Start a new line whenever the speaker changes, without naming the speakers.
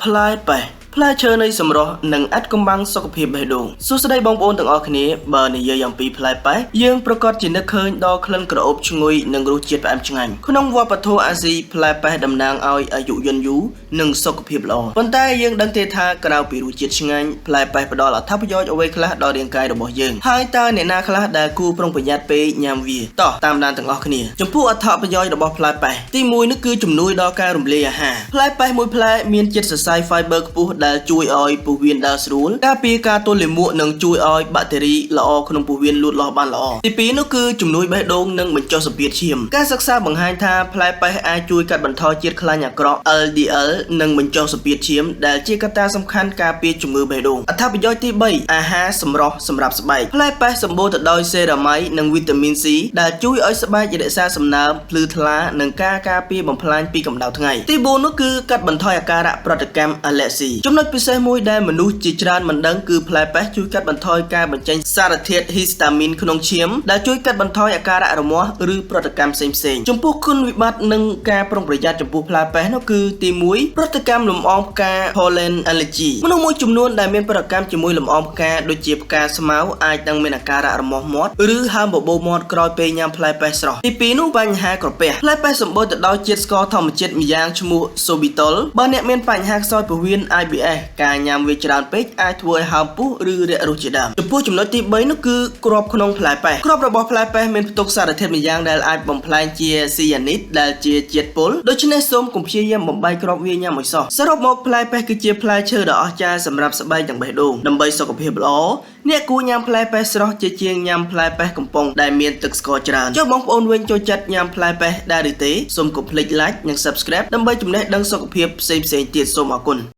ផ្លែប៉េះផ្លែឈើនៃសម្រស់និងអាចកំបាំងសុខភាពបេះដូងសួស្តីបងប្អូនទាំងអស់គ្នាបើនិយាយអំពីផ្លែប៉េះយើងប្រកាសជានឹកឃើញដល់ក្លិនក្រអូបឈ្ងុយនិងរសជាតិផ្អែមឆ្ងាញ់ក្នុងវប្បធម៌អាស៊ីផ្លែប៉េះតំណាងឲ្យអាយុយឺនយូរនិងសុខភាពល្អប៉ុន្តែយើងដឹងទេថាក្រៅពីរសជាតិឆ្ងាញ់ផ្លែប៉េះផ្ដល់អត្ថប្រយោជន៍អ្វីខ្លះដល់រាងកាយរបស់យើងហើយតើអ្នកណាខ្លះដែលគួរប្រុងប្រយ័ត្នពេលញ៉ាំវាតោះតាមដានទាំងអស់គ្នាចំពោះអត្ថប្រយោជន៍របស់ផ្លែប៉េះទី1នោះគឺជំនួយដល់ការរំលាយអាហារផ្លែប៉េះមួយផ្លែមានជាតិសរសៃ fiber ខ្ពស់ដែលជួយឲ្យពោះវៀនដើរស្រួលការពារការទល់លាមកនិងជួយឲ្យបាក់តេរីល្អក្នុងពោះវៀនលូតលាស់បានល្អទី2នោះគឺជំនួយបេះដូងនិងបញ្ចុះសម្ពាធឈាមការសិក្សាបង្ហាញថាផ្លែប៉េះអាចជួយកាត់បន្ថយជាតិខ្លាញ់អាក្រក់ LDL និងបញ្ចុះសម្ពាធឈាមដែលជាកត្តាសំខាន់ការពារជំងឺបេះដូងអត្ថប្រយោជន៍ទី3អាហារសម្រស់សម្រាប់ស្បែកផ្លែប៉េះសម្បូរទៅដោយសេរ៉ាម៉ៃនិងវីតាមីន C ដែលជួយឲ្យស្បែករក្សាសំណើមភ្លឺថ្លានិងការពារបំផ្លាញពីកម្ដៅថ្ងៃទី4នោះគឺកាត់បន្ថយអាការៈប្រតិកម្មអាឡែស៊ីចំណុចពិសេសមួយដែលមនុស្សជាច្រើនមិនដឹងគឺផ្លែប៉េះជួយកាត់បន្ថយការបញ្ចេញសារធាតុហ៊ីស្តាមីនក្នុងឈាមដែលជួយកាត់បន្ថយអាការៈរមាស់ឬប្រតិកម្មផ្សេងៗចំពោះគុណវិបត្តិនិងការប្រុងប្រយ័ត្នចំពោះផ្លែប៉េះនោះគឺទី1ប្រតិកម្មលំអងផ្កា pollen allergy មនុស្សមួយចំនួនដែលមានប្រតិកម្មជាមួយលំអងផ្កាដូចជាផ្កាស្មៅអាចនឹងមានអាការៈរមាស់មាត់ឬហើមបបោមាត់ក្រោយពេលញ៉ាំផ្លែប៉េះស្រស់ទី2នោះបញ្ហាក្រពះផ្លែប៉េះសម្បូរទៅដោយជាតិស្ករធម្មជាតិម្យ៉ាងឈ្មោះ sorbitol បើអ្នកមានបញ្ហាខ្សោយពោះវៀន IBS ការញ៉ាំវាច្រើនពេកអាចធ្វើឲ្យហើមពុះឬរាគរូសជាដើមចំពោះចំណុចទី3នោះគឺគ្រាប់ក្នុងផ្លែប៉េះគ្រាប់របស់ផ្លែប៉េះមានផ្ទុកសារធាតុម្យ៉ាងដែលអាចបំផ្លាញជាស៊ីយ៉ានីតដែលជាជាតិពុលដូច្នេះសូមកុំព្យាយាមបំបែកគ្រាប់វាញ៉ាំឲ្យសោះសរុបមកផ្លែប៉េះគឺជាផ្លែឈើដ៏អស្ចារ្យសម្រាប់ស្បែកនិងបេះដូងដើម្បីសុខភាពល្អអ្នកគួរញ៉ាំផ្លែប៉េះស្រស់ជាជាងញ៉ាំផ្លែប៉េះកំប៉ុងដែលមានទឹកស្ករច្រើនចុះបងប្អូនវិញចូលចិត្តញ៉ាំផ្លែប៉េះដែរឬទេសូមកុំភ្លេច like និង subscribe ដើម្បីចំណេះដឹងសុខភាពផ្សេងៗទៀតសូមអរគុណ